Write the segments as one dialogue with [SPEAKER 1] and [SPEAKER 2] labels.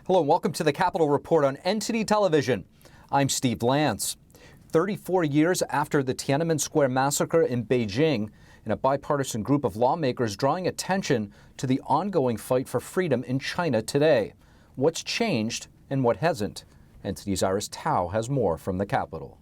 [SPEAKER 1] Hello and welcome to the Capitol Report on NTD Television. I'm Steve Lance. 34 years after the Tiananmen Square massacre in Beijing, and a bipartisan group of lawmakers drawing attention to the ongoing fight for freedom in China today. What's changed and what hasn't? NTD's Iris Tao has more from the Capitol.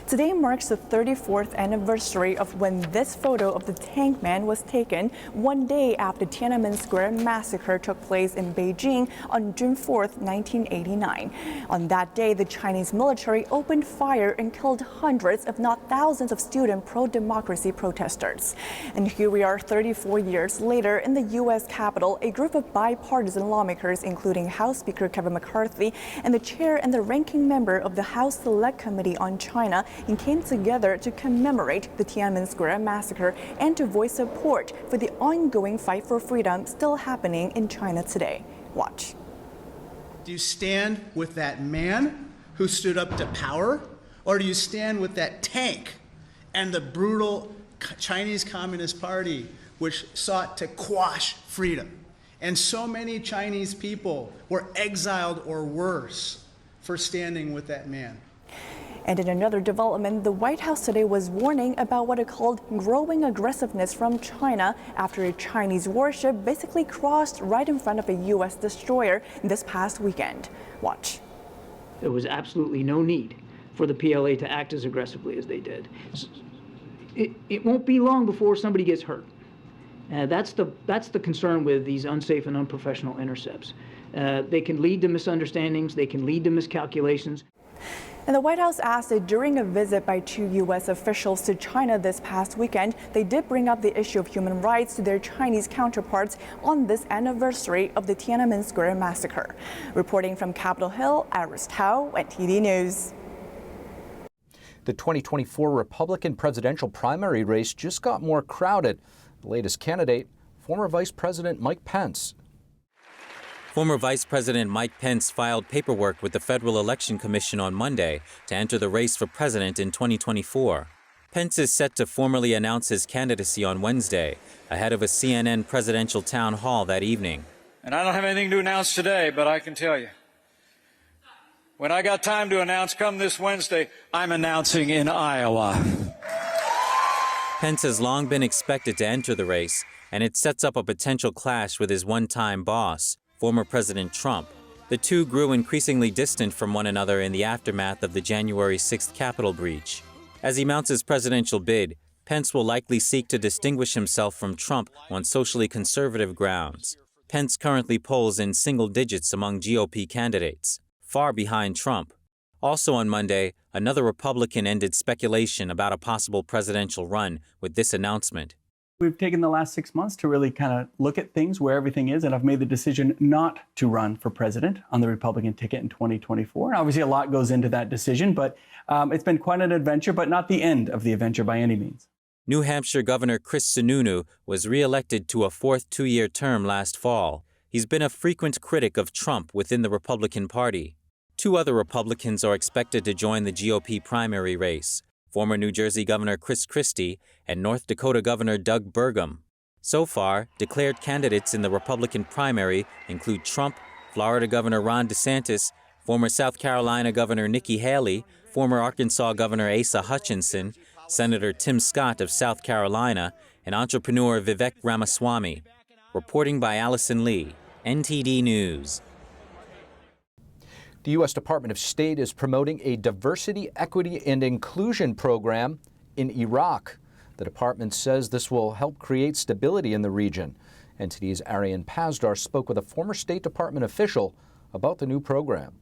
[SPEAKER 2] Today marks the 34th anniversary of when this photo of the tank man was taken, one day after the Tiananmen Square massacre took place in Beijing on June 4, 1989. On that day, the Chinese military opened fire and killed hundreds, if not thousands, of student pro-democracy protesters. And here we are 34 years later in the U.S. Capitol, a group of bipartisan lawmakers, including House Speaker Kevin McCarthy and the chair and the ranking member of the House Select Committee on China, and came together to commemorate the Tiananmen Square massacre and to voice support for the ongoing fight for freedom still happening in China today. Watch.
[SPEAKER 3] Do you stand with that man who stood up to power, or do you stand with that tank and the brutal Chinese Communist Party which sought to quash freedom? And so many Chinese people were exiled or worse for standing with that man.
[SPEAKER 2] And in another development, the White House today was warning about what it called growing aggressiveness from China after a Chinese warship basically crossed right in front of a U.S. destroyer this past weekend. Watch.
[SPEAKER 4] There was absolutely no need for the PLA to act as aggressively as they did. It won't be long before somebody gets hurt. That's the concern with these unsafe and unprofessional intercepts. They can lead to misunderstandings. They can lead to miscalculations.
[SPEAKER 2] And the White House asked that during a visit by two U.S. officials to China this past weekend, they did bring up the issue of human rights to their Chinese counterparts on this anniversary of the Tiananmen Square massacre. Reporting from Capitol Hill, Iris Tao, NTD News.
[SPEAKER 1] The 2024 Republican presidential primary race just got more crowded. The latest candidate, former Vice President Mike Pence.
[SPEAKER 5] Former Vice President Mike Pence filed paperwork with the Federal Election Commission on Monday to enter the race for president in 2024. Pence is set to formally announce his candidacy on Wednesday, ahead of a CNN presidential town hall that evening.
[SPEAKER 6] And I don't have anything to announce today, but I can tell you, when I got time to announce come this Wednesday, I'm announcing in Iowa.
[SPEAKER 5] Pence has long been expected to enter the race, and it sets up a potential clash with his one-time boss, former President Trump. The two grew increasingly distant from one another in the aftermath of the January 6th Capitol breach. As he mounts his presidential bid, Pence will likely seek to distinguish himself from Trump on socially conservative grounds. Pence currently polls in single digits among GOP candidates, far behind Trump. Also on Monday, another Republican ended speculation about a possible presidential run with this announcement.
[SPEAKER 7] We've taken the last 6 months to really kind of look at things, where everything is, and I've made the decision not to run for president on the Republican ticket in 2024. And obviously, a lot goes into that decision, but it's been quite an adventure, but not the end of the adventure by any means.
[SPEAKER 5] New Hampshire Governor Chris Sununu was re-elected to a fourth two-year term last fall. He's been a frequent critic of Trump within the Republican Party. Two other Republicans are expected to join the GOP primary race: former New Jersey Governor Chris Christie and North Dakota Governor Doug Burgum. So far, declared candidates in the Republican primary include Trump, Florida Governor Ron DeSantis, former South Carolina Governor Nikki Haley, former Arkansas Governor Asa Hutchinson, Senator Tim Scott of South Carolina, and entrepreneur Vivek Ramaswamy. Reporting by Allison Lee, NTD News.
[SPEAKER 1] The U.S. Department of State is promoting a diversity, equity, and inclusion program in Iraq. The department says this will help create stability in the region. NTD's Arian Pazdar spoke with a former State Department official about the new program.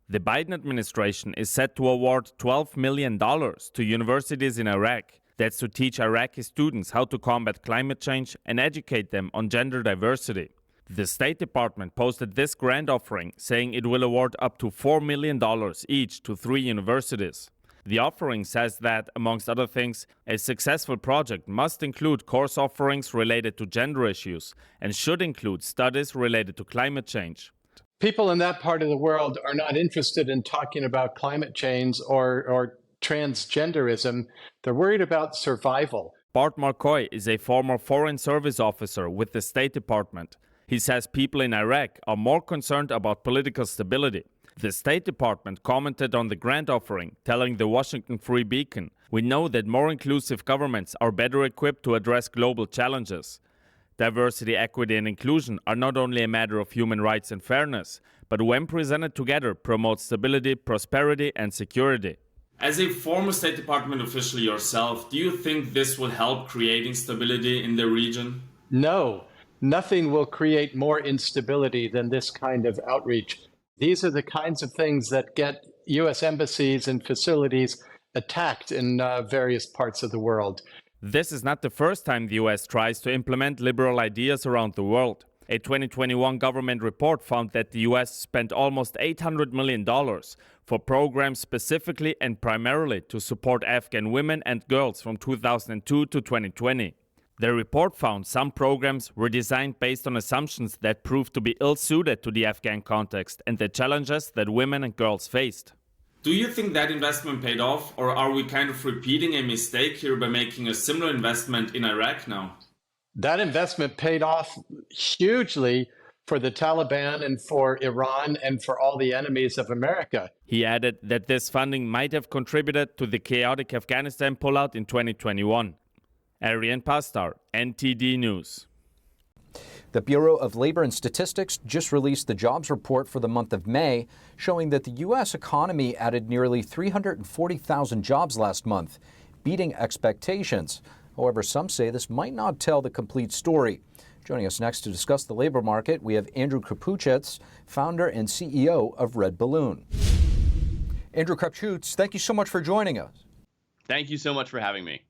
[SPEAKER 8] The Biden administration is set to award $12 million to universities in Iraq. That's to teach Iraqi students how to combat climate change and educate them on gender diversity. The State Department posted this grant offering, saying it will award up to $4 million each to 3 universities. The offering says that, amongst other things, a successful project must include course offerings related to gender issues and should include studies related to climate change.
[SPEAKER 9] People in that part of the world are not interested in talking about climate change or transgenderism. They're worried about survival.
[SPEAKER 8] Bart Marcoy is a former Foreign Service officer with the State Department. He says people in Iraq are more concerned about political stability. The State Department commented on the grant offering, telling the Washington Free Beacon, "We know that more inclusive governments are better equipped to address global challenges. Diversity, equity, and inclusion are not only a matter of human rights and fairness, but when presented together, promote stability, prosperity, and security."
[SPEAKER 10] As a former State Department official yourself, do you think this will help creating stability in the region?
[SPEAKER 9] No, nothing will create more instability than this kind of outreach. These are the kinds of things that get U.S. embassies and facilities attacked in various parts of the world.
[SPEAKER 8] This is not the first time the U.S. tries to implement liberal ideas around the world. A 2021 government report found that the U.S. spent almost $800 million for programs specifically and primarily to support Afghan women and girls from 2002 to 2020. The report found some programs were designed based on assumptions that proved to be ill-suited to the Afghan context and the challenges that women and girls faced.
[SPEAKER 10] Do you think that investment paid off, or are we kind of repeating a mistake here by making a similar investment in Iraq now?
[SPEAKER 9] That investment paid off hugely for the Taliban and for Iran and for all the enemies of America.
[SPEAKER 8] He added that this funding might have contributed to the chaotic Afghanistan pullout in 2021. Arian Pastar, NTD News.
[SPEAKER 1] The Bureau of Labor and Statistics just released the jobs report for the month of May, showing that the U.S. economy added nearly 340,000 jobs last month, beating expectations. However, some say this might not tell the complete story. Joining us next to discuss the labor market, we have Andrew Kraputz, founder and CEO of Red Balloon. Andrew Kraputz, thank you so much for joining us.
[SPEAKER 11] Thank you so much for having me.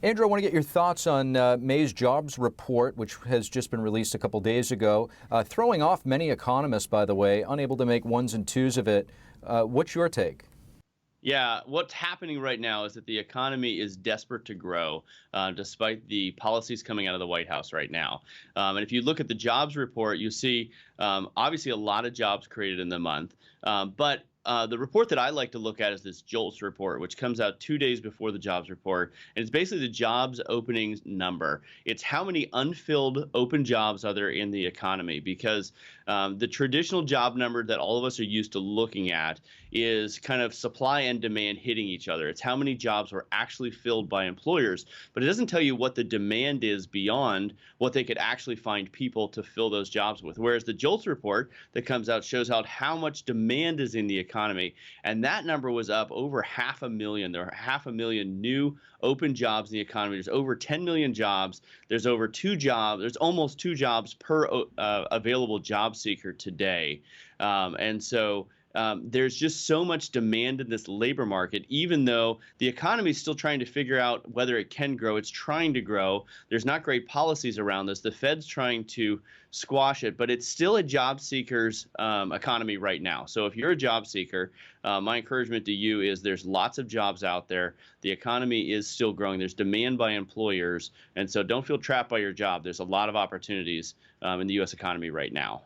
[SPEAKER 1] Andrew, I want to get your thoughts on May's jobs report, which has just been released a couple days ago, throwing off many economists, by the way, unable to make ones and twos of it. What's your take?
[SPEAKER 11] Yeah, what's happening right now is that the economy is desperate to grow, despite the policies coming out of the White House right now. And if you look at the jobs report, you see obviously a lot of jobs created in the month, but the report that I like to look at is this JOLTS report, which comes out 2 days before the jobs report. And it's basically the jobs openings number. It's how many unfilled open jobs are there in the economy, because the traditional job number that all of us are used to looking at is kind of supply and demand hitting each other. It's how many jobs were actually filled by employers, but it doesn't tell you what the demand is beyond what they could actually find people to fill those jobs with. Whereas the JOLTS report that comes out shows out how much demand is in the economy, and that number was up over 500,000. There are 500,000 new open jobs in the economy. There's over 10 million jobs. There's almost 2 jobs per available job seeker today. And so there's just so much demand in this labor market, even though the economy is still trying to figure out whether it can grow. It's trying to grow. There's not great policies around this. The Fed's trying to squash it, but it's still a job seeker's economy right now. So if you're a job seeker, my encouragement to you is there's lots of jobs out there. The economy is still growing. There's demand by employers. And so don't feel trapped by your job. There's a lot of opportunities in the U.S. economy right now.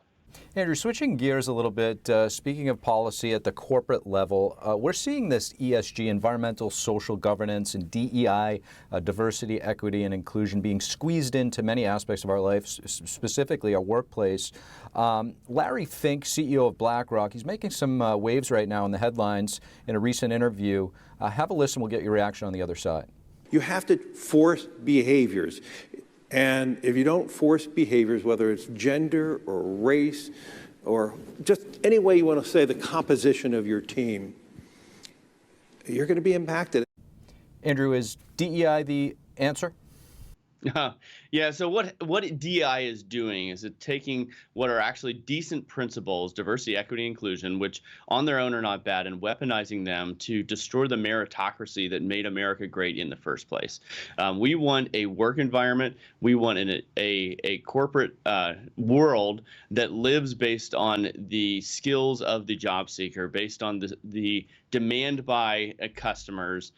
[SPEAKER 1] Andrew, switching gears a little bit, speaking of policy at the corporate level, we're seeing this ESG, environmental, social governance, and DEI, diversity, equity, and inclusion, being squeezed into many aspects of our life, specifically our workplace. Larry Fink, CEO of BlackRock, he's making some waves right now in the headlines in a recent interview. Have a listen, we'll get your reaction on the other side.
[SPEAKER 12] You have to force behaviors. And if you don't force behaviors, whether it's gender or race or just any way you want to say the composition of your team, you're going to be impacted.
[SPEAKER 1] Andrew, is DEI the answer?
[SPEAKER 11] Yeah, so what DEI is doing is it taking what are actually decent principles, diversity, equity, inclusion, which on their own are not bad, and weaponizing them to destroy the meritocracy that made America great in the first place. We want a work environment. We want a corporate world that lives based on the skills of the job seeker, based on the demand by customers.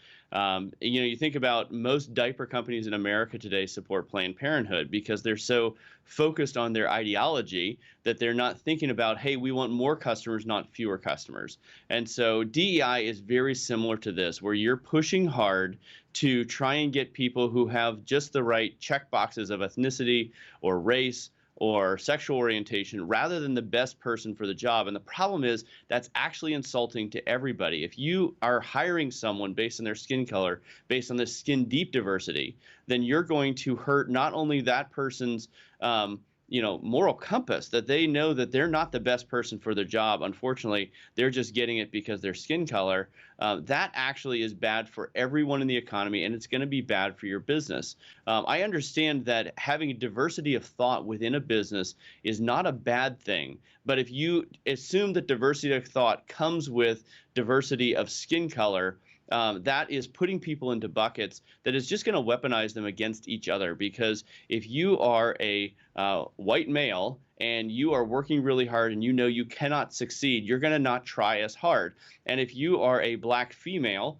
[SPEAKER 11] You think about most diaper companies in America today support Planned Parenthood because they're so focused on their ideology that they're not thinking about, hey, we want more customers, not fewer customers. And so DEI is very similar to this, where you're pushing hard to try and get people who have just the right check boxes of ethnicity or race or sexual orientation rather than the best person for the job. And the problem is that's actually insulting to everybody. If you are hiring someone based on their skin color, based on the skin deep diversity, then you're going to hurt not only that person's moral compass, that they know that they're not the best person for their job. Unfortunately, they're just getting it because their skin color. That actually is bad for everyone in the economy, and it's going to be bad for your business. I understand that having a diversity of thought within a business is not a bad thing, but if you assume that diversity of thought comes with diversity of skin color, that is putting people into buckets that is just going to weaponize them against each other. Because if you are a white male and you are working really hard and you know you cannot succeed, you're going to not try as hard. And if you are a black female,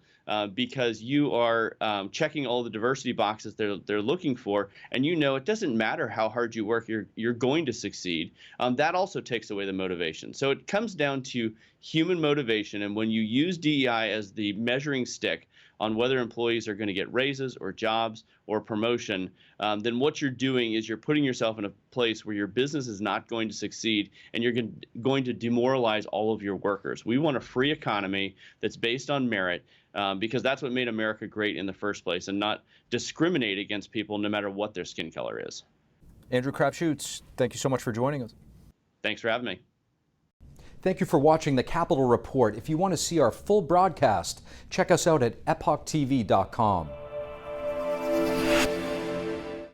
[SPEAKER 11] because you are checking all the diversity boxes they're looking for, and you know it doesn't matter how hard you work, you're going to succeed, that also takes away the motivation. So it comes down to human motivation, and when you use DEI as the measuring stick on whether employees are going to get raises or jobs or promotion, then what you're doing is you're putting yourself in a place where your business is not going to succeed, and you're going to demoralize all of your workers. We want a free economy that's based on merit, because that's what made America great in the first place, and not discriminate against people no matter what their skin color is.
[SPEAKER 1] Andrew Krapschutz, thank you so much for joining us.
[SPEAKER 11] Thanks for having me.
[SPEAKER 1] Thank you for watching the Capitol Report. If you want to see our full broadcast, check us out at epochtv.com.